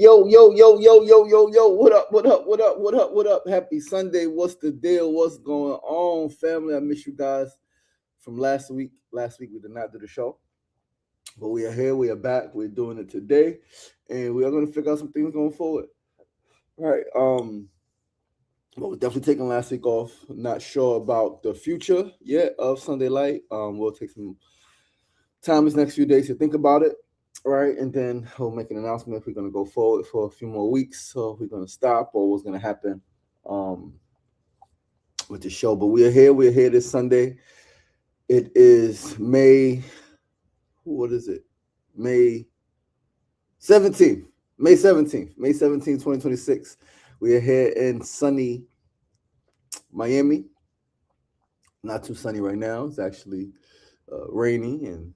Yo, yo, yo, yo, yo, yo, yo. What up? What up? What up? What up? What up? Happy Sunday. What's the deal? What's going on, family? I miss you guys from last week. Last week we did not do the show, but we are here. We are back. We're doing it today, and we are going to figure out some things going forward. All right. But we're definitely taking last week off. Not sure about the future yet of Sunday Light. We'll take some time these next few days to think about it, right? And then we'll make an announcement if we're going to go forward for a few more weeks, or if we're going to stop, or what's going to happen um, with the show. But we are here. We're here this Sunday. It is May. What is it? May 17th. May 17th. May 17th, 2026. We are here in sunny Miami. Not too sunny right now. It's actually rainy and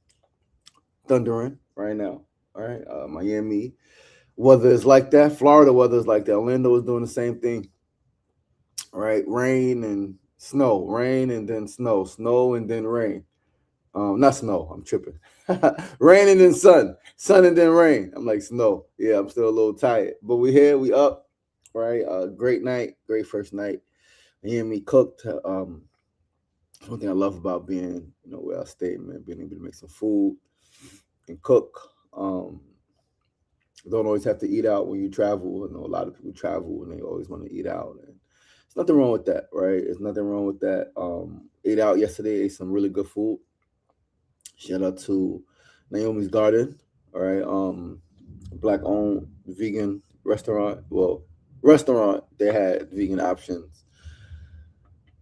thundering right now. All right. Miami weather is like that. Florida weather is like that. Orlando is doing the same thing. All right. Rain and snow. Rain and then snow. Snow and then rain. Not snow. I'm tripping. Rain and then sun. Sun and then rain. I'm like snow. Yeah, I'm still a little tired. But we here. We up. Right. Great night. Great first night. Miami cooked. One thing I love about being, where I stay, man, being able to make some food and cook. Don't always have to eat out when you travel. I know a lot of people travel and they always want to eat out. And there's nothing wrong with that, right? There's nothing wrong with that. Ate out yesterday, ate some really good food. Shout out to Naomi's Garden, all right? Black owned vegan restaurant. Well, restaurant, they had vegan options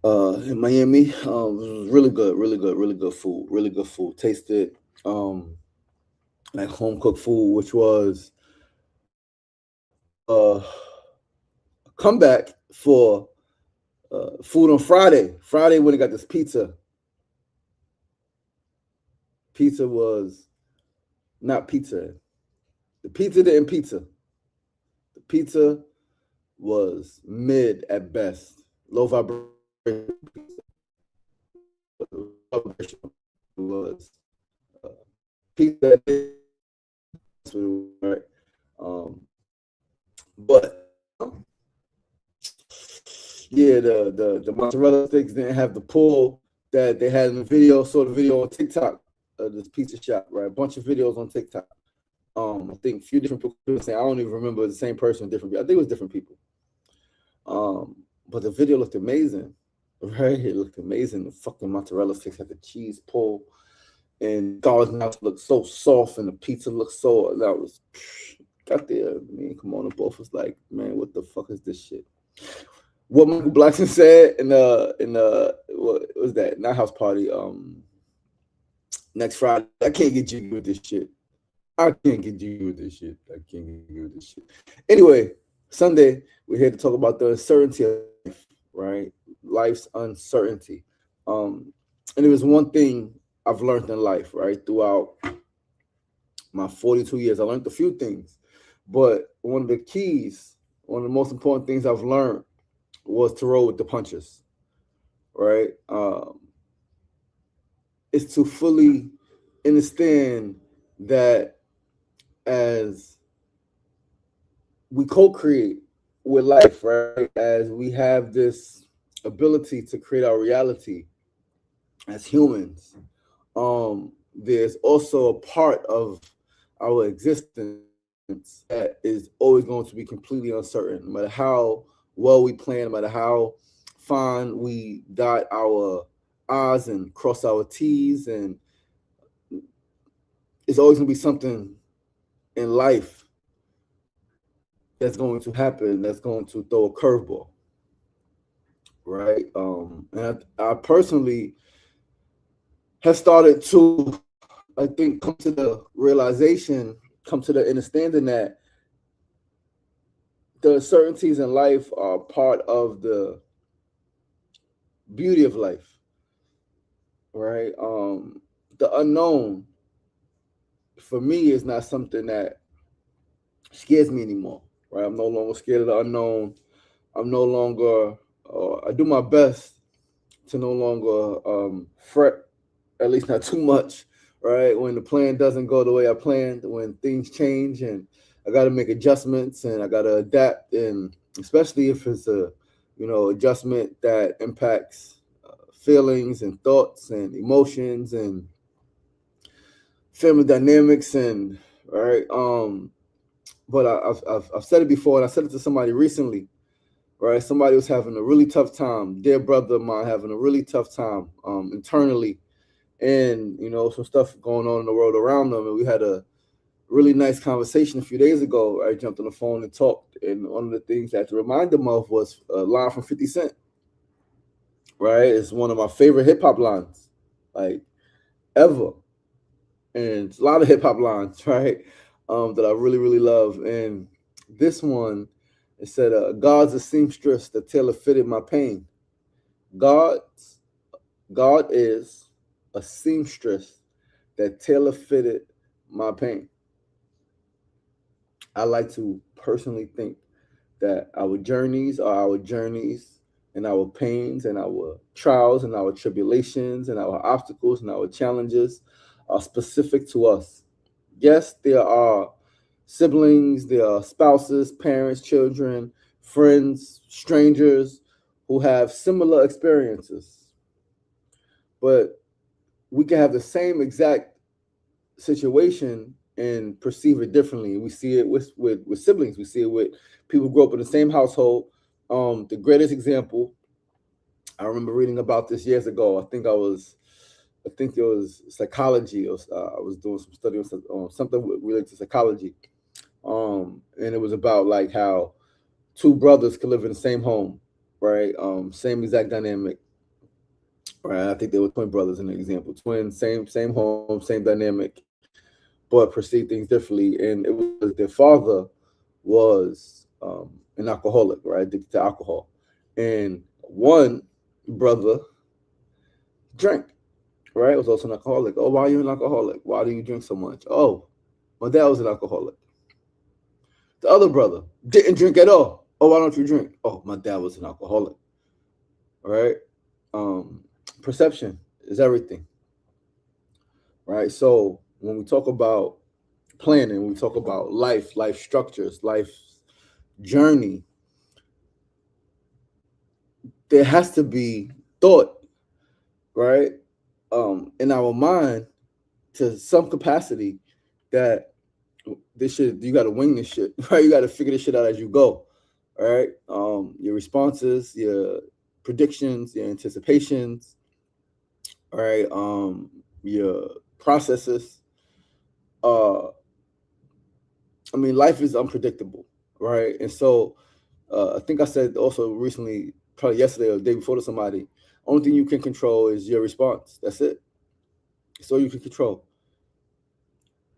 in Miami. It was really good, really good food, really good food. Tasted like home cooked food, which was a comeback for food on Friday. Friday when they got this pizza. Pizza was not pizza. The pizza didn't pizza. The pizza was mid at best, low vibration. Was pizza, right? But yeah, the mozzarella sticks didn't have the pull that they had in the video. Saw the video on TikTok of this pizza shop, right? A bunch of videos on TikTok. I think a few different people saying, I don't even remember the same person, different people. I think it was different people. But the video looked amazing, right? It looked amazing. The fucking mozzarella sticks had the cheese pull, and garlic knots looked so soft, and the pizza looked so. That was got there. Me and Kimona both was like, man, what the fuck is this shit? What Michael Blackson said in what was that? Not house party. Next Friday, I can't get you with this shit. I can't get you with this shit. I can't get you with this shit. Anyway, Sunday, we're here to talk about the uncertainty of life, right? Life's uncertainty. And it was one thing I've learned in life, right? Throughout my 42 years, I learned a few things. But one of the keys, one of the most important things I've learned was to roll with the punches, right? Is to fully understand that as we co-create with life, right? As we have this ability to create our reality as humans, there's also a part of our existence that is always going to be completely uncertain, no matter how well we plan, no matter how fine we dot our I's and cross our T's, and it's always going to be something in life that's going to happen, that's going to throw a curveball, right? And I personally have started to, I think, come to the realization, come to the understanding that the uncertainties in life are part of the beauty of life, right? The unknown, for me, is not something that scares me anymore, right? I'm no longer scared of the unknown. I'm no longer, I do my best to no longer fret, at least not too much, right? When the plan doesn't go the way I planned, when things change and I got to make adjustments and I got to adapt, and especially if it's a adjustment that impacts feelings and thoughts and emotions and family dynamics and right. But I've said it before, and I said it to somebody recently. Right, somebody was having a really tough time. Dear brother of mine having a really tough time internally, and some stuff going on in the world around them. And we had a really nice conversation a few days ago. I jumped on the phone and talked, and one of the things I had to remind them of was a line from 50 Cent. Right, it's one of my favorite hip hop lines, like ever, and it's a lot of hip hop lines, right, that I really really love. And this one, it said, "God's a seamstress that tailor fitted my pain." God's God is a seamstress that tailor fitted my pain. I like to personally think that our journeys are our journeys, and our pains and our trials and our tribulations and our obstacles and our challenges are specific to us. Yes, there are siblings, there are spouses, parents, children, friends, strangers who have similar experiences, but we can have the same exact situation and perceive it differently. We see it with siblings. We see it with people who grew up in the same household. The greatest example, I remember reading about this years ago. I think it was psychology. I was doing some study on something related to psychology, and it was about like how two brothers could live in the same home, right? Same exact dynamic, right? I think they were twin brothers in the example. Twins, same home, same dynamic, but perceived things differently. And it was their father was an alcoholic, right? Addicted to alcohol. And one brother drank, right? Was also an alcoholic. Oh, why are you an alcoholic? Why do you drink so much? Oh, my dad was an alcoholic. The other brother didn't drink at all. Oh, why don't you drink? Oh, my dad was an alcoholic. All right. Um, Perception is everything, right? So when we talk about planning, we talk about life structures, life journey, there has to be thought, right? In our mind to some capacity that this shit, you got to wing this shit, right? You got to figure this shit out as you go, all right? Your responses, your predictions, your anticipations, all right? Your processes. Uh, I mean, life is unpredictable, right? And so I think I said also recently, probably yesterday or the day before to somebody, only thing you can control is your response. That's it. It's all you can control.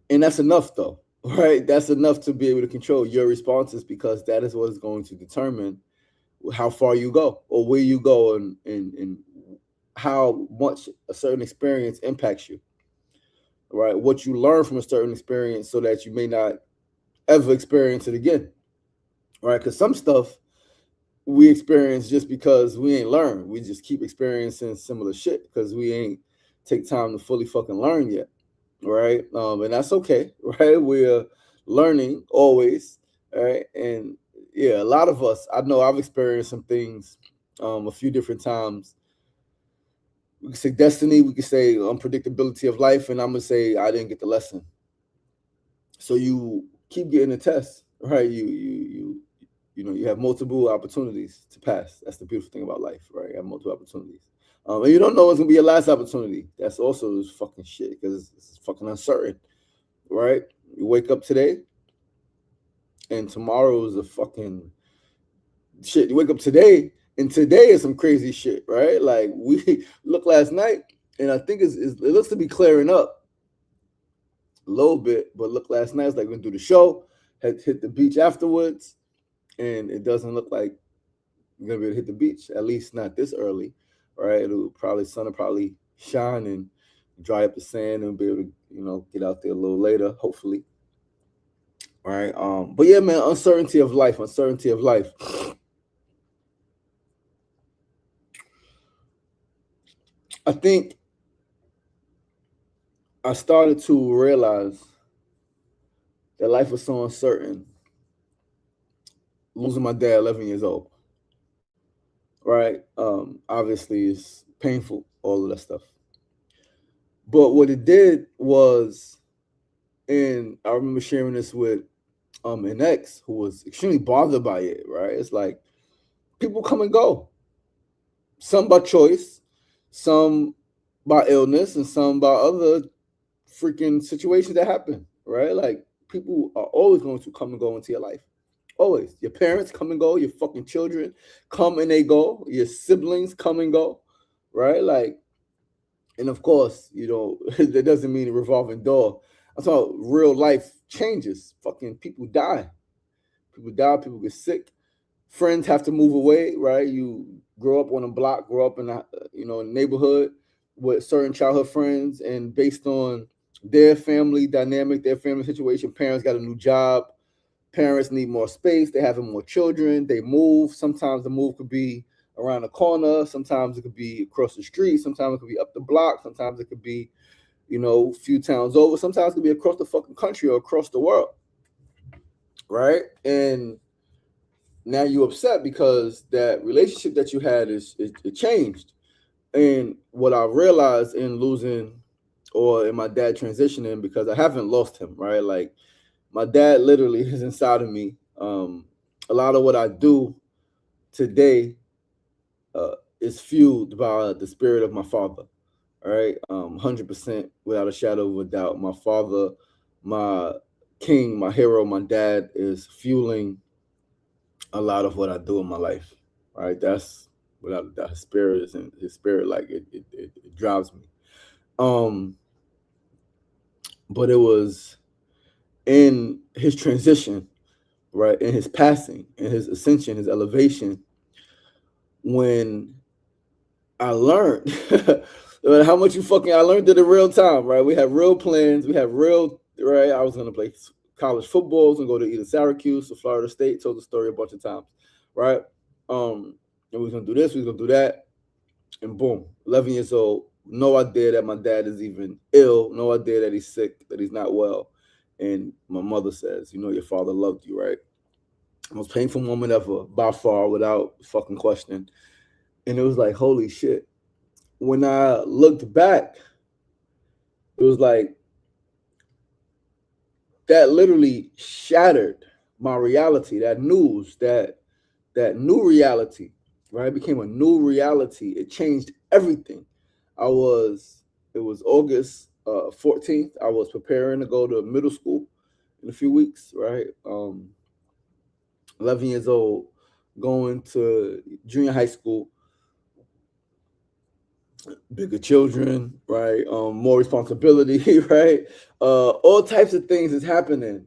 And that's enough though, right? That's enough to be able to control your responses, because that is what is going to determine how far you go or where you go, and how much a certain experience impacts you, right? What you learn from a certain experience so that you may not ever experience it again, right? Because some stuff we experience just because we ain't learned. We just keep experiencing similar shit because we ain't take time to fully fucking learn yet, right? And that's okay, right? We're learning always, right? And yeah, a lot of us, I know I've experienced some things a few different times. We could say destiny, we could say unpredictability of life, and I'm gonna say I didn't get the lesson. So you keep getting the test, right? You have multiple opportunities to pass. That's the beautiful thing about life, right? You have multiple opportunities. And you don't know what's gonna be your last opportunity. That's also this fucking shit because it's fucking uncertain, right? You wake up today, and tomorrow is a fucking shit. You wake up today, and today is some crazy shit, right? Like we look last night, and I think it looks to be clearing up a little bit. But look, last night it's like we went through the show, had hit the beach afterwards, and it doesn't look like we're gonna be able to hit the beach, at least not this early, right? It'll probably sun will probably shine and dry up the sand and be able to, get out there a little later, hopefully. Right. But yeah, man, uncertainty of life, uncertainty of life. I think I started to realize that life was so uncertain. Losing my dad 11 years old, right? Obviously, it's painful, all of that stuff. But what it did was, and I remember sharing this with an ex who was extremely bothered by it, right? It's like people come and go, some by choice, some by illness, and some by other freaking situations that happen, right? Like people are always going to come and go into your life. Always. Your parents come and go, your fucking children come and they go, your siblings come and go, right? Like, and of course, that doesn't mean a revolving door. I'm talking real life changes. Fucking people die. People die, people get sick. Friends have to move away, right? You grow up on a block, grow up in a neighborhood with certain childhood friends, and based on their family dynamic, their family situation, parents got a new job, parents need more space, they're having more children, they move. Sometimes the move could be around the corner, sometimes it could be across the street, sometimes it could be up the block, sometimes it could be, a few towns over, sometimes it could be across the fucking country or across the world, right? And now you're upset because that relationship that you had it changed. And what I realized in losing, or in my dad transitioning, because I haven't lost him, right? Like my dad literally is inside of me. A lot of what I do today is fueled by the spirit of my father, right? 100% without a shadow of a doubt. My father, my king, my hero, my dad is fueling a lot of what I do in my life, right? That's without that his spirit is in his spirit, like it drives me. But it was in his transition, right, in his passing, in his ascension, his elevation, when I learned how much I learned it in real time, right? We have real plans, we have real, right? I was gonna play college football, I was gonna go to either Syracuse or Florida State, told the story a bunch of times, right? And we was gonna do this, we was gonna do that, and boom, 11 years old, no idea that my dad is even ill, no idea that he's sick, that he's not well. And my mother says, your father loved you, right? Most painful moment ever, by far, without fucking question. And it was like, holy shit. When I looked back, it was like that literally shattered my reality, that news, that new reality, right? It became a new reality. It changed everything. It was August 14th. I was preparing to go to middle school in a few weeks, right? 11 years old, going to junior high school, bigger children, right? More responsibility, right? All types of things is happening.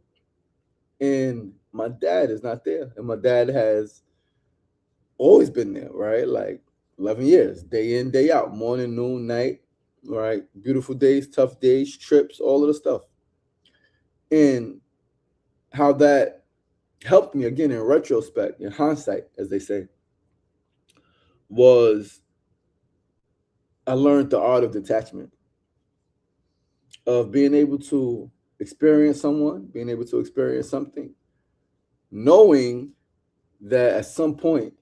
And my dad is not there. And my dad has always been there, right? Like 11 years, day in, day out, morning, noon, night, right? Beautiful days, tough days, trips, all of the stuff. And how that helped me, again, in retrospect, in hindsight, as they say, was I learned the art of detachment, of being able to experience someone, being able to experience something, knowing that at some point,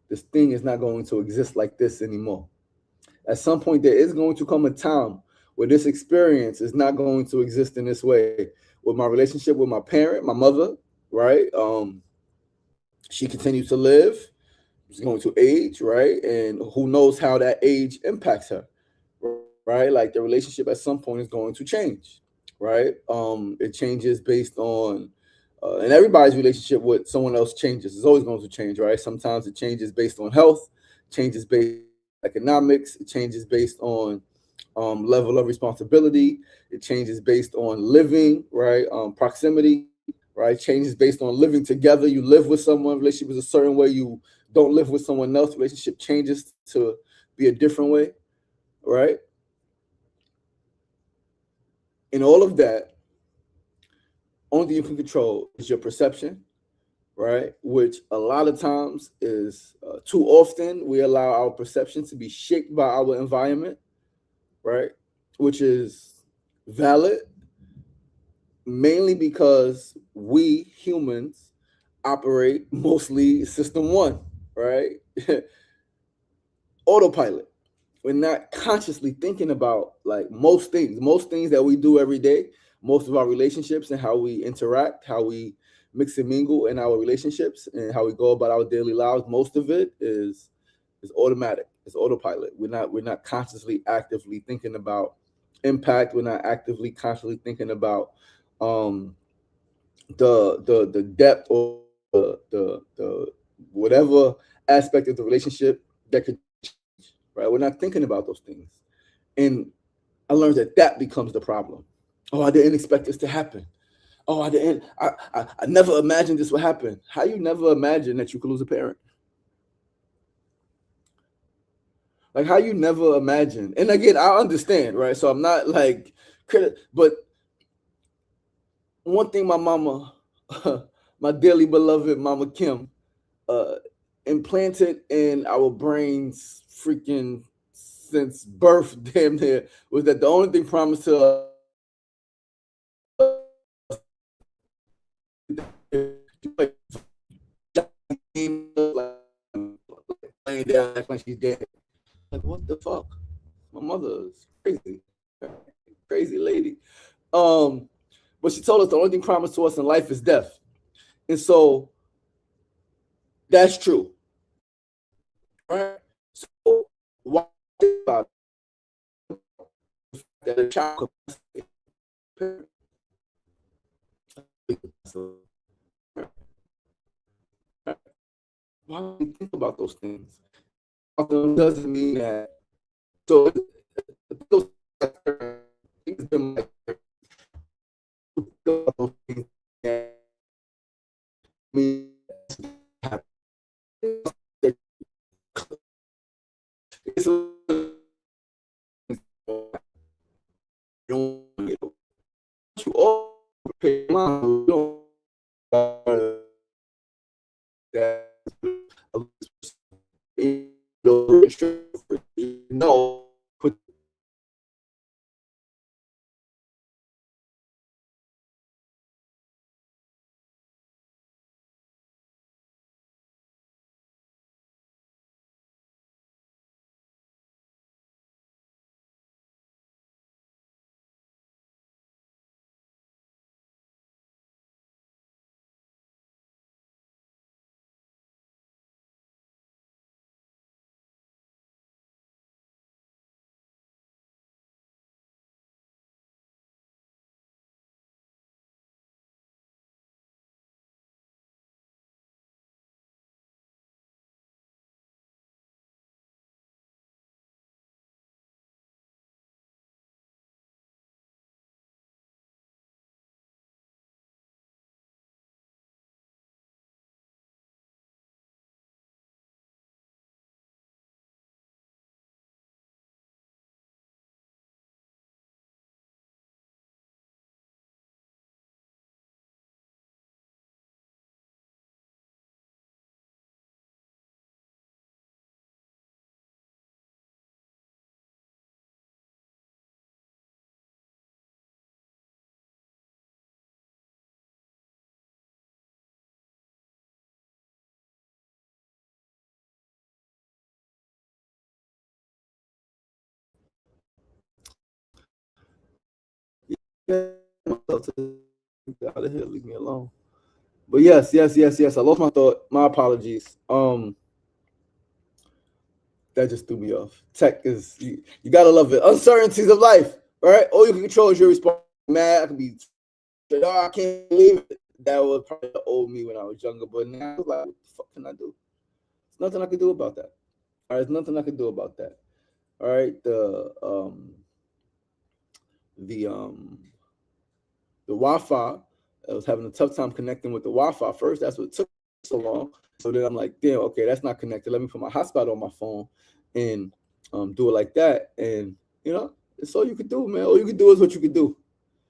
this thing is not going to exist like this anymore. At some point, there is going to come a time where this experience is not going to exist in this way. With my relationship with my parent, my mother, right? She continues to live. She's going to age, right? And who knows how that age impacts her, right? Like the relationship at some point is going to change, right? It changes based on, and everybody's relationship with someone else changes. It's always going to change, right? Sometimes it changes based on health, changes based on economics, it changes based on level of responsibility, it changes based on living, right? Proximity, right? Changes based on living together. You live with someone, relationship is a certain way. You don't live with someone else, relationship changes to be a different way, right? And all of that, only thing you can control is your perception, right? Which a lot of times is too often we allow our perception to be shaped by our environment, right? Which is valid, mainly because we humans operate mostly system one, right? Autopilot. We're not consciously thinking about like most things that we do every day, most of our relationships and how we interact, how we mix and mingle in our relationships and how we go about our daily lives. Most of it is automatic. It's autopilot. We're not consciously actively thinking about impact. We're not actively consciously thinking about um the depth or the whatever aspect of the relationship that could change, right? We're not thinking about those things. And I learned that becomes the problem. Oh, I didn't expect this to happen. Oh, I never imagined this would happen. How you never imagine that you could lose a parent? Like how you never imagine. And again, I understand, right? So I'm not like but one thing my mama, my dearly beloved mama Kim, uh, implanted in our brains freaking since birth, damn near, was that the only thing promised to us like, laying down acting like she's dead. Like what the fuck? My mother is crazy, crazy lady. Um, but she told us the only thing promised to us in life is death, and so that's true, right? So why about that a child could why do we think about those things? Doesn't mean that. So those things been like those things that mean it's you all pay mind. You don't no. Out of here, leave me alone. But yes. I lost my thought. My apologies. That just threw me off. Tech is you gotta love it. Uncertainties of life, right? All you can control is your response. Mad, I could be, oh, I can't believe it. That was probably the old me when I was younger. But now, like, what the fuck can I do? There's nothing I can do about that. All right, there's nothing I can do about that. All right, the the Wi-Fi. I was having a tough time connecting with the Wi-Fi first. That's what took so long. So then I'm like, damn, okay, that's not connected. Let me put my hotspot on my phone and do it like that. And you know, it's all you could do, man. All you could do is what you could do.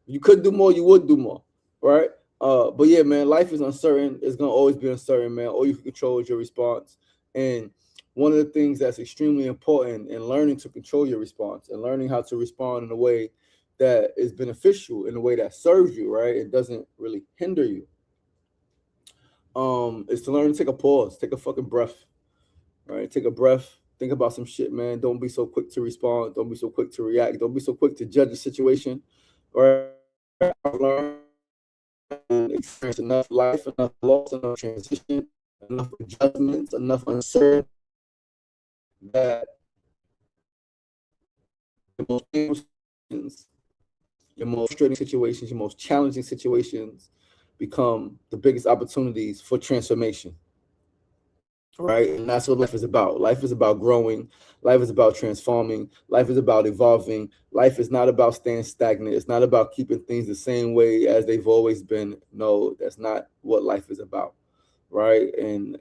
If you could do more, you would do more, right? But yeah, man, life is uncertain. It's gonna always be uncertain, man. All you can control is your response. And one of the things that's extremely important in learning to control your response and learning how to respond in a way that is beneficial, in a way that serves you, right? It doesn't really hinder you. Is to learn to take a pause, take a fucking breath, right? Take a breath, think about some shit, man. Don't be so quick to respond. Don't be so quick to react. Don't be so quick to judge the situation. Right? I've learned and experienced enough life, enough loss, enough transition, enough adjustments, enough uncertainty that the most painful situations, your most frustrating situations, your most challenging situations become the biggest opportunities for transformation. Right? And that's what life is about. Life is about growing. Life is about transforming. Life is about evolving. Life is not about staying stagnant. It's not about keeping things the same way as they've always been. No, that's not what life is about. Right? And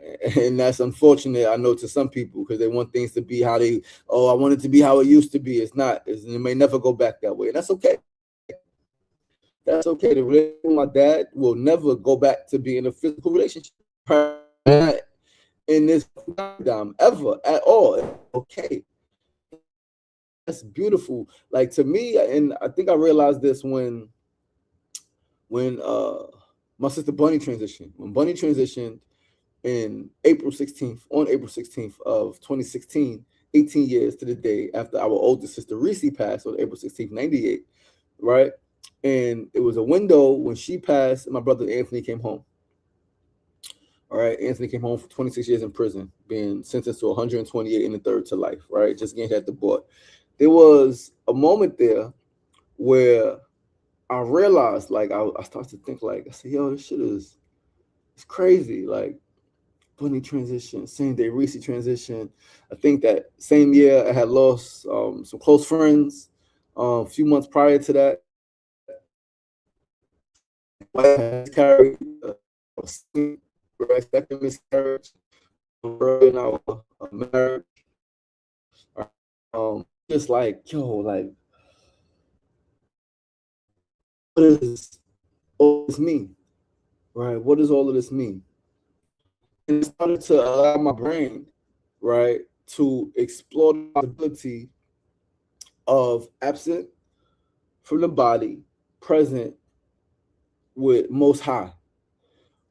that's unfortunate, I know, to some people, because they want things to be how they, oh, I want it to be how it used to be. It's not. It may never go back that way. And that's okay. That's okay. The relationship with my dad will never go back to being a physical relationship in this paradigm ever at all. Okay, that's beautiful. Like, to me, and I think I realized this when my sister Bunny transitioned. When Bunny transitioned in April 16th, on April 16th of 2016, 18 years to the day after our oldest sister Reese passed on April 16th, 98, right? And it was a window when she passed, and my brother Anthony came home. All right, Anthony came home for 26 years in prison, being sentenced to 128 in the third to life, right? Just getting hit the board. There was a moment there where I realized, like, I started to think, like, I said, yo, this shit it's crazy. Like, Bunny transition, same day Reese transition. I think that same year I had lost some close friends. A few months prior to that, my wife had miscarried, second miscarriage early in our marriage. Just like, yo, like, what does all this mean? Right? What does all of this mean? And it started to allow my brain, right, to explore the possibility of absent from the body, present with Most High.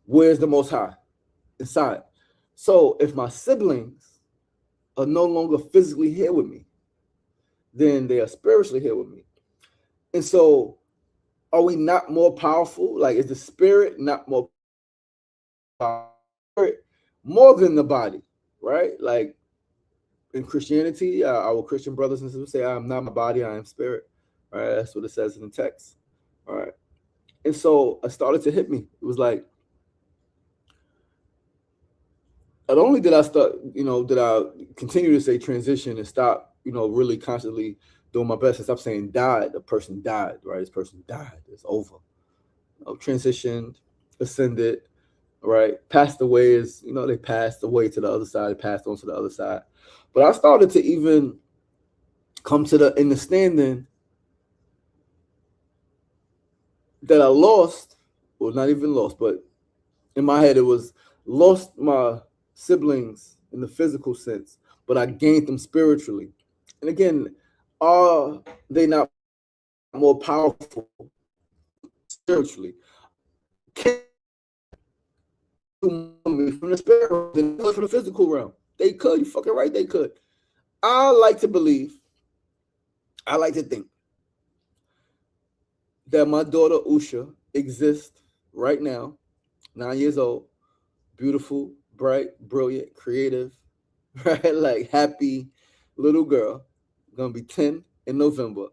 Where's the Most High? Inside. So if my siblings are no longer physically here with me, then they are spiritually here with me. And so, are we not more powerful? Like, is the spirit not more powerful? More than the body, right? Like, in Christianity, our Christian brothers and sisters say, I am not my body, I am spirit. Right? That's what it says in the text. All right. And so it started to hit me. It was like, not only did I start, did I continue to say transition and stop, really constantly doing my best and stop saying died. The person died, right? This person died. It's over. Transitioned, ascended, right? Passed away is, they passed away to the other side, they passed on to the other side. But I started to even come to the understanding that I lost, well, not even lost, but in my head, it was lost my siblings in the physical sense, but I gained them spiritually. And again, are they not more powerful spiritually? Can me from the spirit realm than from the physical realm? They could. You fucking right, they could. I like to believe, I like to think that my daughter Usha exists right now, 9 years old, beautiful, bright, brilliant, creative, right? Like, happy little girl, gonna be 10 in November.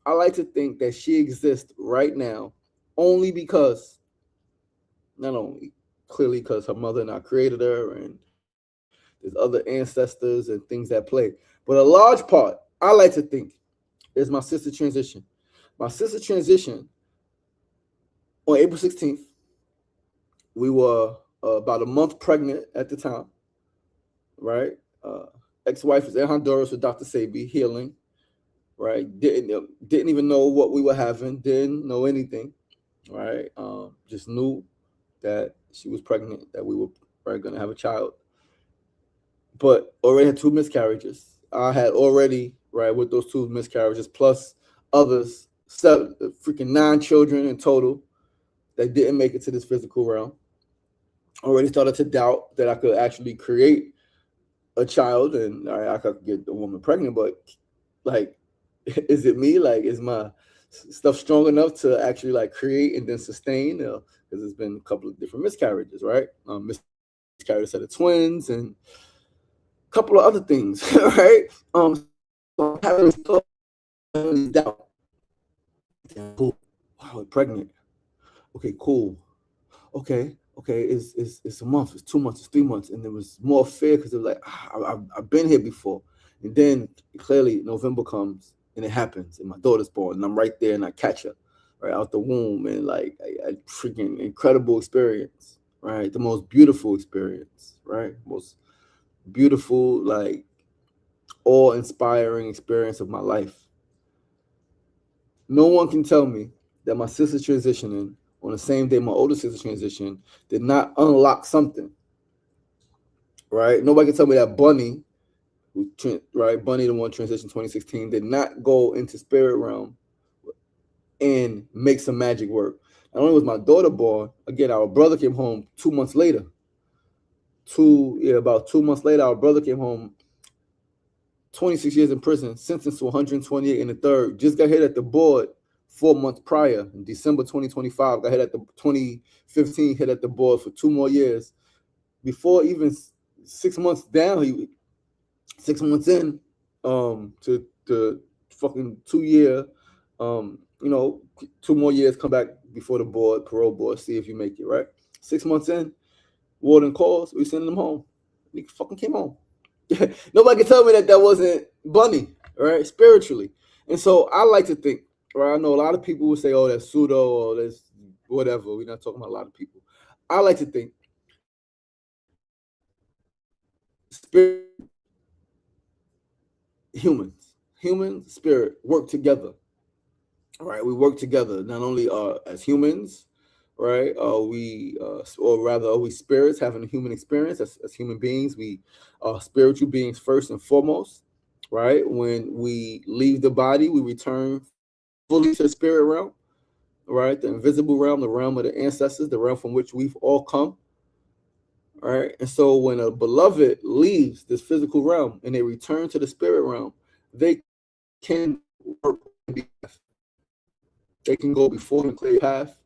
I like to think that she exists right now only because, not only clearly because her mother and I created her, and there's other ancestors and things that play, but a large part, I like to think, is my sister transition. My sister transition on April 16th. We were about a month pregnant at the time, right? Ex-wife is in Honduras with Dr. Sabi healing, right? Didn't even know what we were having, didn't know anything, right? Just knew that she was pregnant, that we were right, going to have a child, but already had two miscarriages. I had already, right, with those two miscarriages plus others freaking 9 children in total that didn't make it to this physical realm. Already started to doubt that I could actually create a child and I could get a woman pregnant, but like, is it me? Like, is my stuff strong enough to actually like create and then sustain? Because there's been a couple of different miscarriages, right? Miscarriage set of twins and a couple of other things, right? So having doubt. Cool. Wow, we're pregnant. Okay, cool. Okay, it's a month, it's 2 months, it's 3 months, and there was more fear because it was like I've been here before, and then clearly November comes and it happens, and my daughter's born, and I'm right there, and I catch her right out the womb, and like a freaking incredible experience, right? The most beautiful experience, right? Most beautiful, like awe-inspiring experience of my life. No one can tell me that my sister transitioning on the same day my older sister transitioned did not unlock something, right? Nobody can tell me that Bunny, Bunny, the one transitioned 2016, did not go into spirit realm and make some magic work. Not only was my daughter born, again, our brother came home 2 months later. About 2 months later, our brother came home, 26 years in prison, sentenced to 128 in the third, just got hit at the board 4 months prior, in December 2025, got hit at the 2015, hit at the board for 2 more years. Before even 6 months down, 6 months in, to the fucking 2 year, 2 more years, come back before the board, parole board, see if you make it, right? 6 months in, warden calls, we sending them home. He fucking came home. Nobody can tell me that wasn't Bunny, right? Spiritually. And so I like to think, right? I know a lot of people will say, oh, that's pseudo or that's whatever. We're not talking about a lot of people. I like to think spirit, human spirit work together. All right, we work together not only as humans, right? Or rather, are we spirits having a human experience as human beings? We are spiritual beings first and foremost, right? When we leave the body, we return fully to the spirit realm, right? The invisible realm, the realm of the ancestors, the realm from which we've all come, right? And so when a beloved leaves this physical realm and they return to the spirit realm, they can work. They can go before and clear path,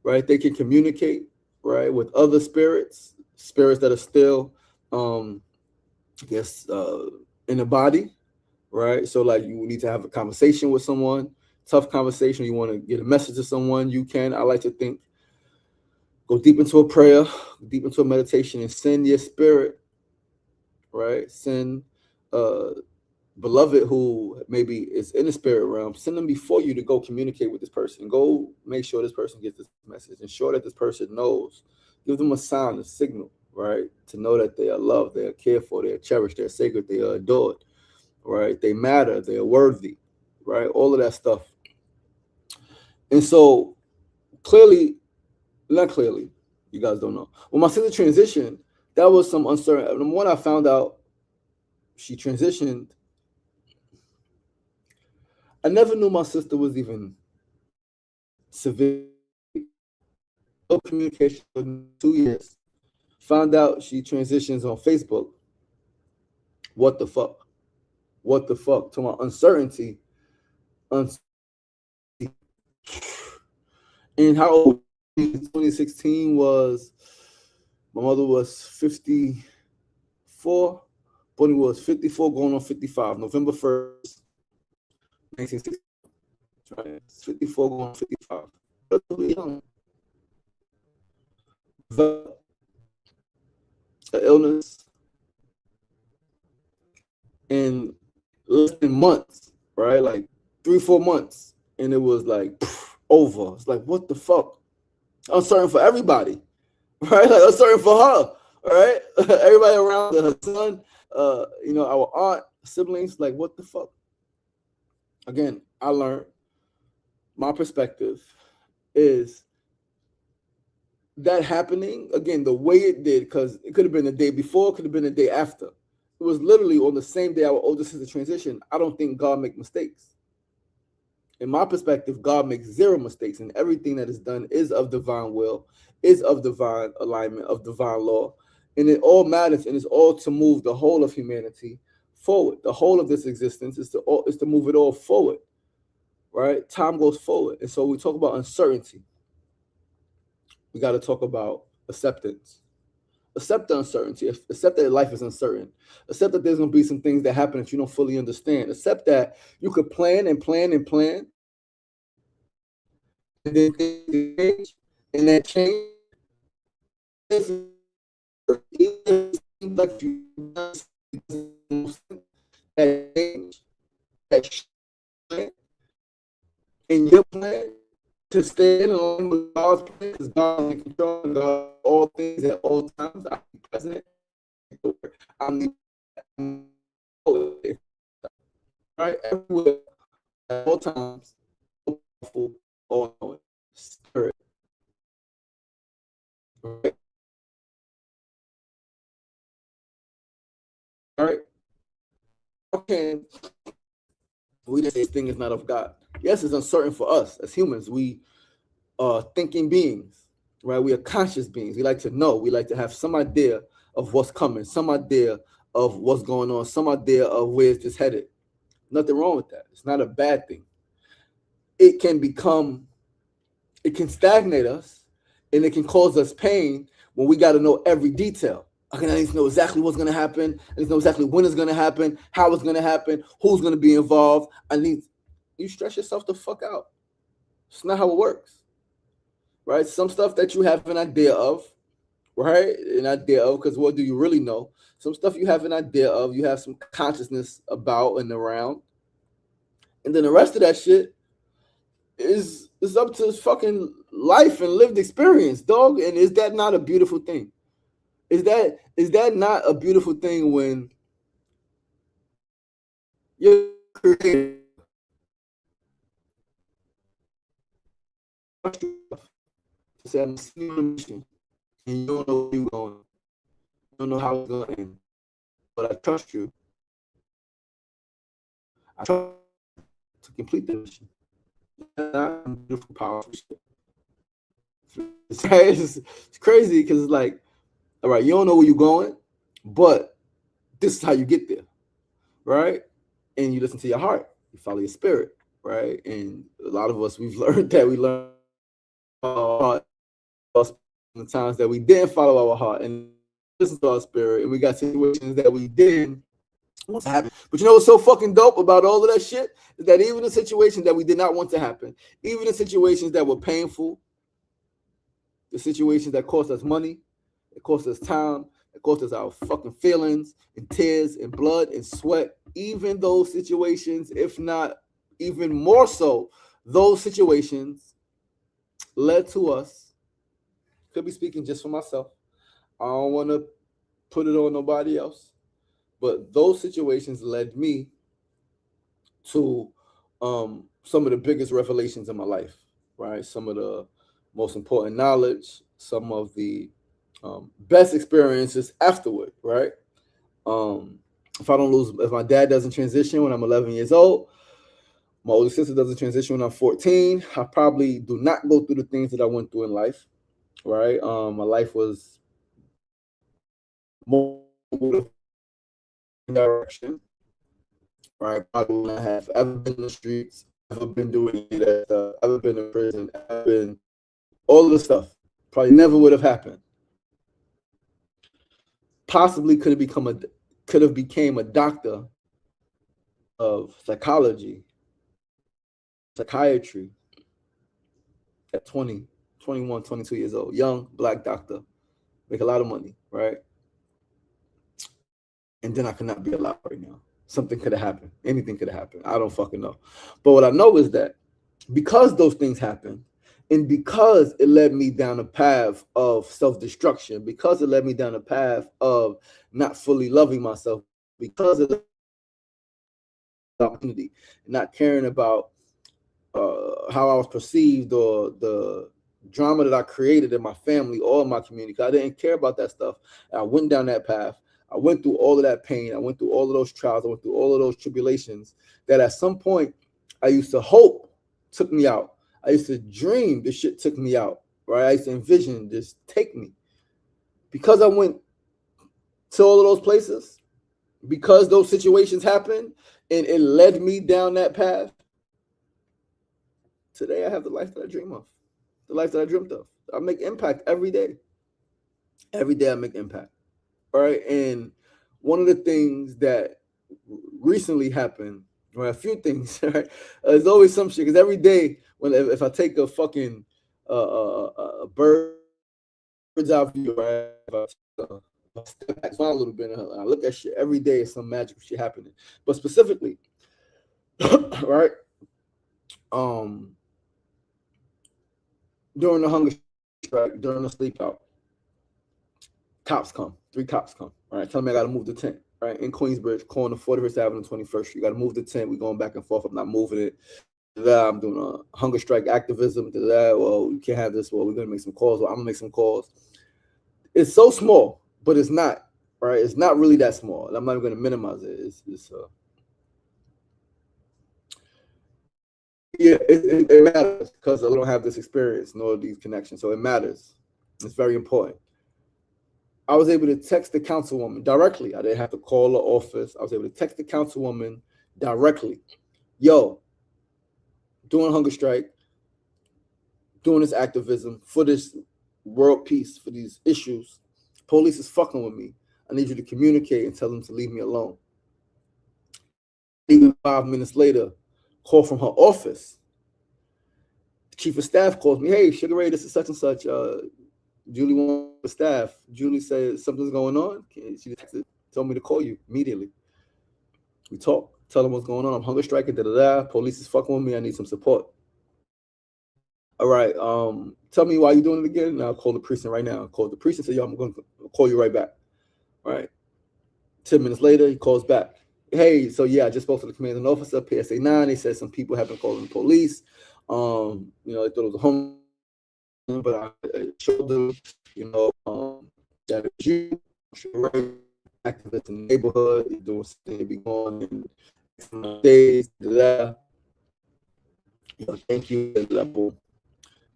right? They can communicate, right, with other spirits that are still, in the body, right? So like you need to have a conversation with someone, tough conversation. You want to get a message to someone, you can. I like to think, go deep into a prayer, deep into a meditation, and send your spirit, right? Send beloved who maybe is in the spirit realm, send them before you to go communicate with this person. Go make sure this person gets this message. Ensure that this person knows. Give them a sign, a signal, right? To know that they are loved, they are cared for, they are cherished, they are sacred, they are adored, right? They matter, they are worthy, right? All of that stuff. And so not clearly, you guys don't know. When my sister transitioned, that was some uncertain. Number one, I found out she transitioned. I never knew my sister was even severe. No communication for 2 years. Found out she transitions on Facebook. What the fuck? What the fuck? To my uncertainty. And how old? 2016 was, my mother was 54. Bonnie was 54, going on 55. November 1st, 1960. Right? 54, going on 55. Relatively young. The illness in less than months, right? Like 3-4 months, and it was like over. It's like, what the fuck? Uncertain for everybody, right? Like uncertain for her, right? Everybody around her son, our aunt, siblings, like, what the fuck? Again, I learned my perspective is that happening again the way it did, because it could have been the day before, could have been the day after. It was literally on the same day our older sister transitioned. I don't think God make mistakes. In my perspective, God makes zero mistakes, and everything that is done is of divine will, is of divine alignment, of divine law. And it all matters, and it's all to move the whole of humanity forward. The whole of this existence is to move it all forward, right? Time goes forward. And so we talk about uncertainty. We got to talk about acceptance. Accept the uncertainty. Accept that life is uncertain. Accept that there's going to be some things that happen that you don't fully understand. Accept that you could plan and plan and plan, and then things change, and that change seems like you that change, that in your plan to stay in line with God's plan, because God is in control of God, all things at all times. I'm present. I'm right everywhere at all times. Powerful, all knowing spirit. Right. All right. Okay. We just say this thing is not of God. Yes, it's uncertain for us as humans. We are thinking beings, right? We are conscious beings. We like to know. We like to have some idea of what's coming, some idea of what's going on, some idea of where it's just headed. Nothing wrong with that. It's not a bad thing. It can stagnate us, and it can cause us pain when we got to know every detail. I need to know exactly what's going to happen. I need to know exactly when it's going to happen, how it's going to happen, who's going to be involved. You stress yourself the fuck out. It's not how it works, right? Some stuff that you have an idea of, right? An idea of, because what do you really know? Some stuff you have an idea of, you have some consciousness about and around. And then the rest of that shit is up to fucking life and lived experience, dog. And is that not a beautiful thing? Is that not a beautiful thing when you're creative? Say, I'm seeing you on a mission, and you don't know where you're going. You don't know how it's going to end. But I trust you. I trust you to complete the mission. That's not a beautiful, powerful shit. It's crazy because it's like, all right, you don't know where you're going, but this is how you get there, right? And you listen to your heart, you follow your spirit, right? And a lot of us, we've learned that. We learned the times that we didn't follow our heart and listen to our spirit, and we got situations that we didn't want to happen. But you know what's so fucking dope about all of that shit is that even the situations that we did not want to happen, even the situations that were painful, the situations that cost us money, it cost us time, it cost us our fucking feelings and tears and blood and sweat, even those situations, if not even more so, those situations led to us. Could be speaking just for myself. I don't want to put it on nobody else, but those situations led me to some of the biggest revelations in my life, right? Some of the most important knowledge, some of the best experiences afterward, right? If my dad doesn't transition when I'm 11 years old, my older sister doesn't transition when I'm 14, I probably do not go through the things that I went through in life, right? My life was more direction, right? Probably wouldn't have ever been in the streets, ever been doing any of that stuff, ever been in prison, ever been all of the stuff. Probably never would have happened. Possibly could have became a doctor of psychology, psychiatry at 20, 21, 22 years old, young black doctor, make a lot of money, right? And then I could not be alive right now. Something could have happened. Anything could have happened. I don't fucking know. But what I know is that because those things happened, and because it led me down a path of self-destruction, because it led me down a path of not fully loving myself, because of the opportunity, not caring about how I was perceived or the drama that I created in my family or in my community. I didn't care about that stuff. I went down that path. I went through all of that pain. I went through all of those trials. I went through all of those tribulations that at some point I used to hope took me out. I used to dream this shit took me out, right? I used to envision this take me. Because I went to all of those places, because those situations happened and it led me down that path, today I have the life that I dream of, the life that I dreamt of. I make impact every day. Every day I make impact, right? And one of the things that recently happened, or a few things, right? There's always some shit, because every day if I take a fucking bird's eye view, right? I step back a little bit and I look at shit every day, some magical shit happening. But specifically, right? During the hunger strike, during the sleep out, cops come. 3 cops come. Right, tell me I gotta move the tent. Right, in Queensbridge, corner 41st Avenue, 21st Street. You gotta move the tent. We're going back and forth. I'm not moving it. I'm doing a hunger strike activism. Well, you can't have this. Well, we're gonna make some calls. Well, I'm gonna make some calls. It's so small, but it's not. Right, it's not really that small. And I'm not even gonna minimize it. It matters because we don't have this experience nor these connections, so it matters. It's very important. I was able to text the councilwoman directly. I didn't have to call her office. I was able to text the councilwoman directly. Yo, doing hunger strike, doing this activism for this world peace, for these issues. Police is fucking with me. I need you to communicate and tell them to leave me alone. Even 5 minutes later, call from her office. The chief of staff calls me, hey, Sugar Ray, this is such and such. Julie wants the staff. Julie said something's going on. She texted, told me to call you immediately. We talk, tell them what's going on. I'm hunger striking, Police is fucking with me. I need some support. All right. Tell me why you're doing it again. And I'll call the precinct right now. I called the precinct and said, yo, I'm going to call you right back. All right. 10 minutes later, he calls back. Hey, so yeah, I just spoke to the commanding officer, PSA 9. They said some people have been calling the police. They thought it was a home, but I showed them, that it's you, activist in the neighborhood, you're doing something to be going in days, thank you.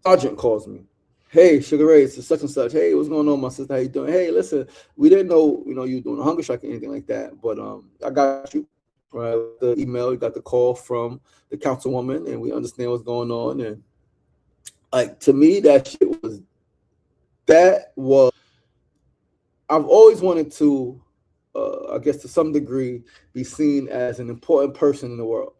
Sergeant calls me. Hey, Sugar Ray, it's such and such. Hey, what's going on, my sister? How you doing? Hey, listen, we didn't know, you were doing a hunger strike or anything like that, but I got you. Right, the email, you got the call from the councilwoman, and we understand what's going on. And like, to me, that was. I've always wanted to, I guess to some degree, be seen as an important person in the world.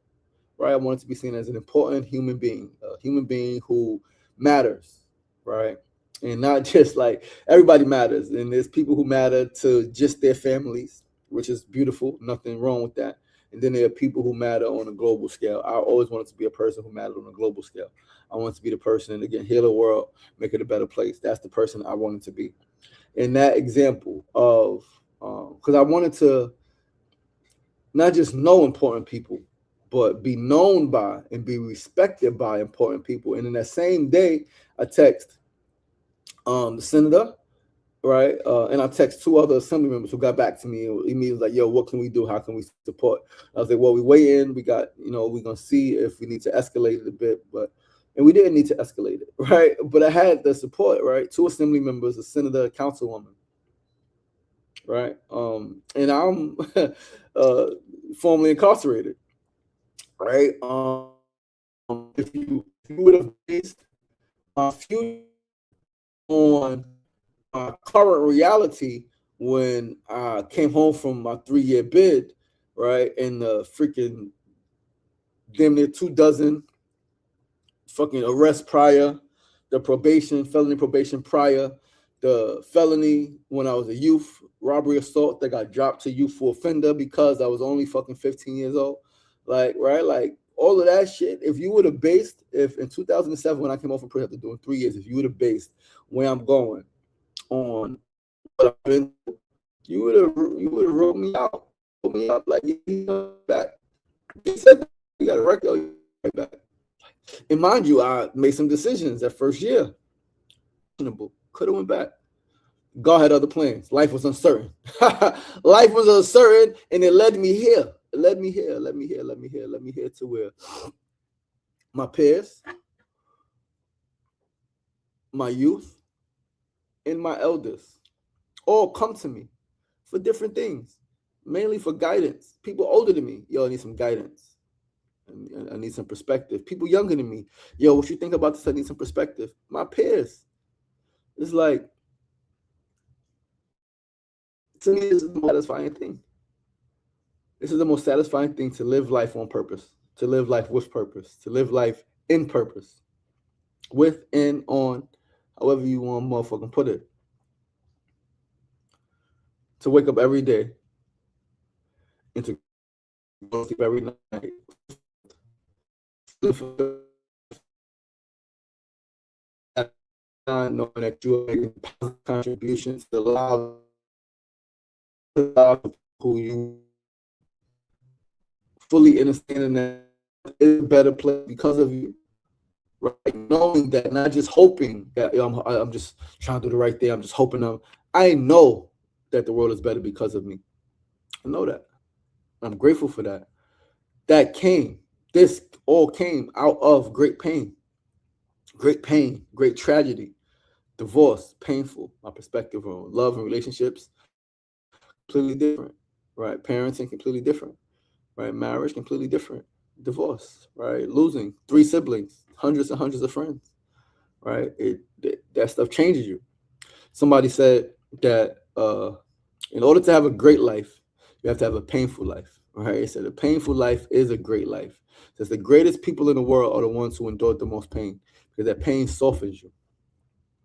Right, I wanted to be seen as an important human being, a human being who matters. Right, and not just like everybody matters, and there's people who matter to just their families, which is beautiful, nothing wrong with that. And then there are people who matter on a global scale. I always wanted to be a person who mattered on a global scale. I wanted to be the person, again, heal the world, make it a better place. That's the person I wanted to be. In that example of, because I wanted to not just know important people, but be known by and be respected by important people. And in that same day, I text the senator, right? And I text 2 other assembly members who got back to me. And he was like, yo, what can we do? How can we support? I was like, well, we weigh in. We got, we're going to see if we need to escalate it a bit. And we didn't need to escalate it, right? But I had the support, right? 2 assembly members, a senator, a councilwoman, right? And I'm formerly incarcerated, right? If you would have based my future on current reality when I came home from my 3-year bid, right, and the freaking damn near 24 fucking arrests prior, the felony probation prior, the felony when I was a youth, robbery assault that got dropped to youthful offender because I was only fucking 15 years old, like, right, like all of that shit. If you would have based, if in 2007 when I came home from prison after doing 3 years, if you would have based where I'm going on what I've been, you would have wrote me out like back. You said you got a record right back. And mind you, I made some decisions that first year. Could have went back. God had other plans. Life was uncertain. Life was uncertain, and it led me here. It led me here to where my peers, my youth, and my elders all come to me for different things, mainly for guidance. People older than me, yo, I need some guidance. I need some perspective. People younger than me, yo, what you think about this? I need some perspective. My peers, it's like, to me, this is the most satisfying thing. This is the most satisfying thing, to live life on purpose, to live life with purpose, to live life in purpose, with and on, however you want to motherfucking put it. To wake up every day and to go to sleep every night. Knowing that you are making positive contributions to allow who you fully understanding that is a better place because of you. Right? Knowing that, not just hoping that I'm just trying to do the right thing. I'm just hoping I know that the world is better because of me. I know that. I'm grateful for that. This all came out of great pain, great tragedy, divorce, painful. My perspective on love and relationships, completely different, right? Parenting, completely different, right? Marriage, completely different. Divorce, right? Losing 3 siblings, hundreds and hundreds of friends, right? That stuff changes you. Somebody said that in order to have a great life, you have to have a painful life, right? It said a painful life is a great life. It says the greatest people in the world are the ones who endured the most pain, because that pain softens you.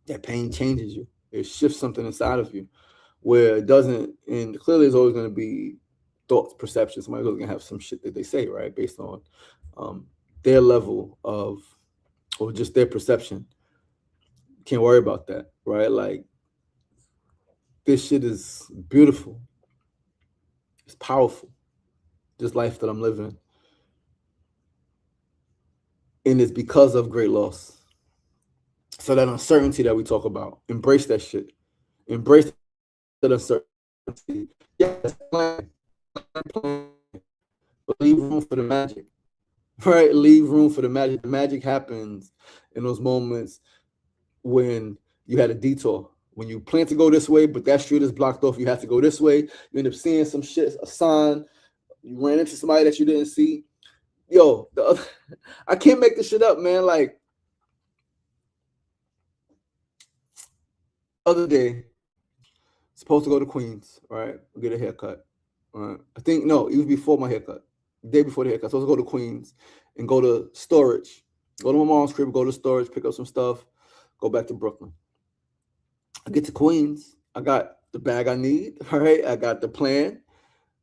That pain changes you. It shifts something inside of you where it doesn't, and clearly there's always going to be thoughts, perceptions. Somebody's always going to have some shit that they say, right? Based on their level of, or just their perception. Can't worry about that, right? Like, this shit is beautiful. It's powerful. This life that I'm living. And it's because of great loss. So that uncertainty that we talk about, embrace that shit. Embrace that uncertainty. Yes, plan, but leave room for the magic. Right? Leave room for the magic. The magic happens in those moments when you had a detour. When you plan to go this way, but that street is blocked off, you have to go this way. You end up seeing some shit, a sign. You ran into somebody that you didn't see. Yo, I can't make this shit up, man. Like, other day, supposed to go to Queens, right? Get a haircut. Right? I think, no, it was before my haircut. The day before the haircut. Supposed to go to Queens and go to storage. Go to my mom's crib, go to storage, pick up some stuff, go back to Brooklyn. I get to Queens. I got the bag I need, right? I got the plan.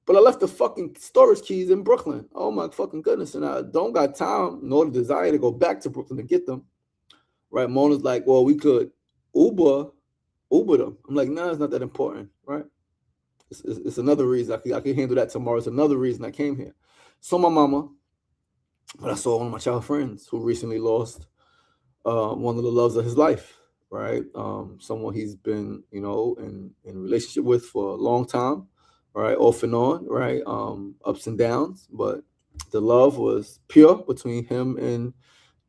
But I left the fucking storage keys in Brooklyn. Oh my fucking goodness. And I don't got time nor the desire to go back to Brooklyn to get them. Right? Mona's like, well, we could Uber them. I'm like, nah, it's not that important, right? It's another reason. I can handle that tomorrow. It's another reason I came here. Saw my mama, but I saw one of my childhood friends who recently lost one of the loves of his life, right? Someone he's been, in relationship with for a long time, right? Off and on, right? Ups and downs, but the love was pure between him and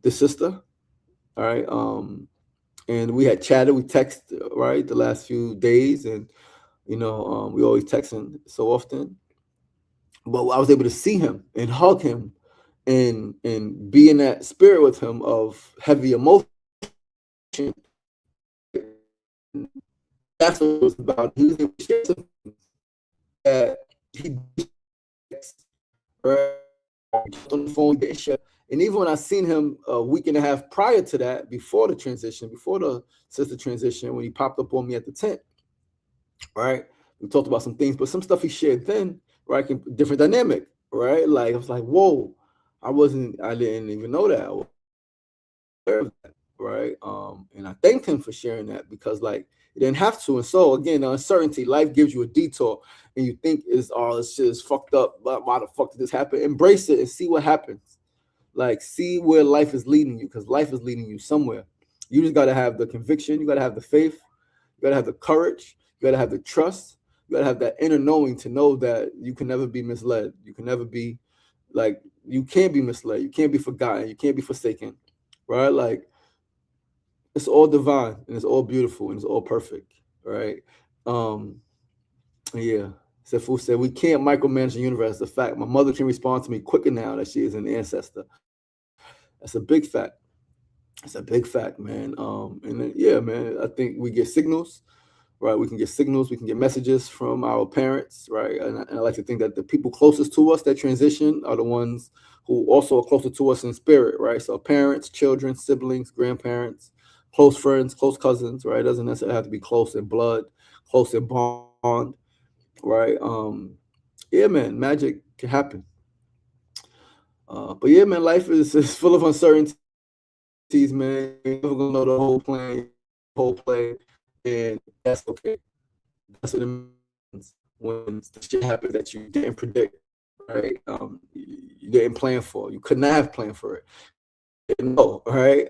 the sister, all right? And we had chatted, we texted, right, the last few days, and we always texting so often. But I was able to see him and hug him and be in that spirit with him of heavy emotion. That's what it was about. He was able to share something that he right, on the phone, and even when I seen him a week and a half prior to that, before the transition, before the sister transition, when he popped up on me at the tent, right? We talked about some things, but some stuff he shared then, right? Different dynamic, right? Like, I was like, whoa, I didn't even know that. I was aware of that, right? And I thanked him for sharing that, because like, you didn't have to. And so again, the uncertainty, life gives you a detour and you think this shit is fucked up, but why the fuck did this happen? Embrace it and see what happens. Like, see where life is leading you, because life is leading you somewhere. You just got to have the conviction. You got to have the faith. You got to have the courage. You got to have the trust. You got to have that inner knowing to know that you can never be misled. You can never be like, you can't be misled, you can't be forgotten, you can't be forsaken, right? Like it's all divine and it's all beautiful and it's all perfect, right? Yeah. Sefu said we can't micromanage the universe. It's a fact. My mother can respond to me quicker now that she is an ancestor. That's a big fact. It's a big fact, man. And then, yeah, man, I think we get signals, right? We can get signals, we can get messages from our parents, right? And I like to think that the people closest to us that transition are the ones who also are closer to us in spirit, right? So parents, children, siblings, grandparents, close friends, close cousins, right? It doesn't necessarily have to be close in blood, close in bond, right? Yeah, man, magic can happen. But yeah, man, life is full of uncertainties, man. You're never gonna know the whole play, and that's okay. That's what it means when the shit happens that you didn't predict, right? You didn't plan for. You could not have planned for it. You didn't know, right?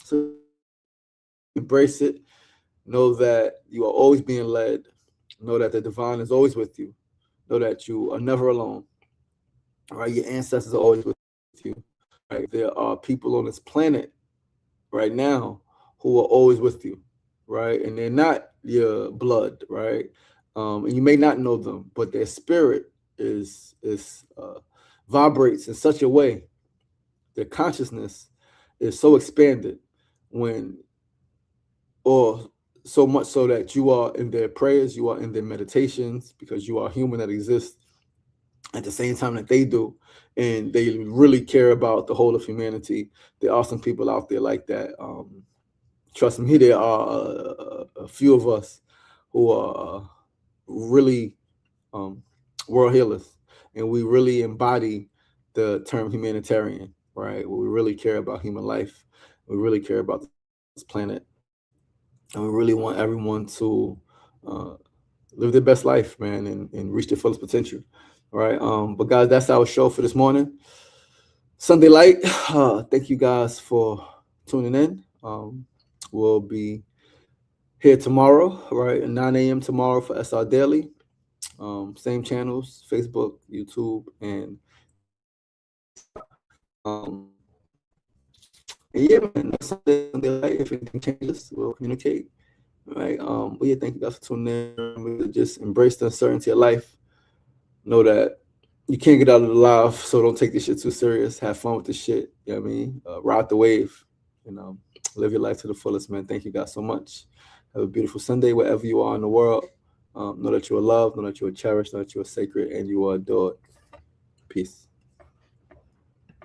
So embrace it. Know that you are always being led. Know that the divine is always with you. Know that you are never alone. Right? Your ancestors are always with you. Right? There are people on this planet right now who are always with you, right? And they're not your blood, right? And you may not know them, but their spirit is vibrates in such a way, their consciousness is so expanded when, or so much so that you are in their prayers, you are in their meditations, because you are human that exists at the same time that they do, and they really care about the whole of humanity. There are some people out there like that. Trust me, there are a few of us who are really world healers, and we really embody the term humanitarian, right? We really care about human life. We really care about this planet, and we really want everyone to live their best life, man, and reach their fullest potential. All right. But guys, that's our show for this morning. Sunday Light. Thank you guys for tuning in. We'll be here tomorrow, right, at 9 a.m. tomorrow for SR Daily. Same channels, Facebook, YouTube, and yeah, man, that's Sunday Light. If anything changes, we'll communicate. Right. But yeah, thank you guys for tuning in. Just embrace the uncertainty of life. Know that you can't get out of the life, so don't take this shit too serious. Have fun with this shit. You know what I mean? Ride the wave. Live your life to the fullest, man. Thank you guys so much. Have a beautiful Sunday wherever you are in the world. Know that you are loved, know that you are cherished, know that you are sacred, and you are adored. Peace.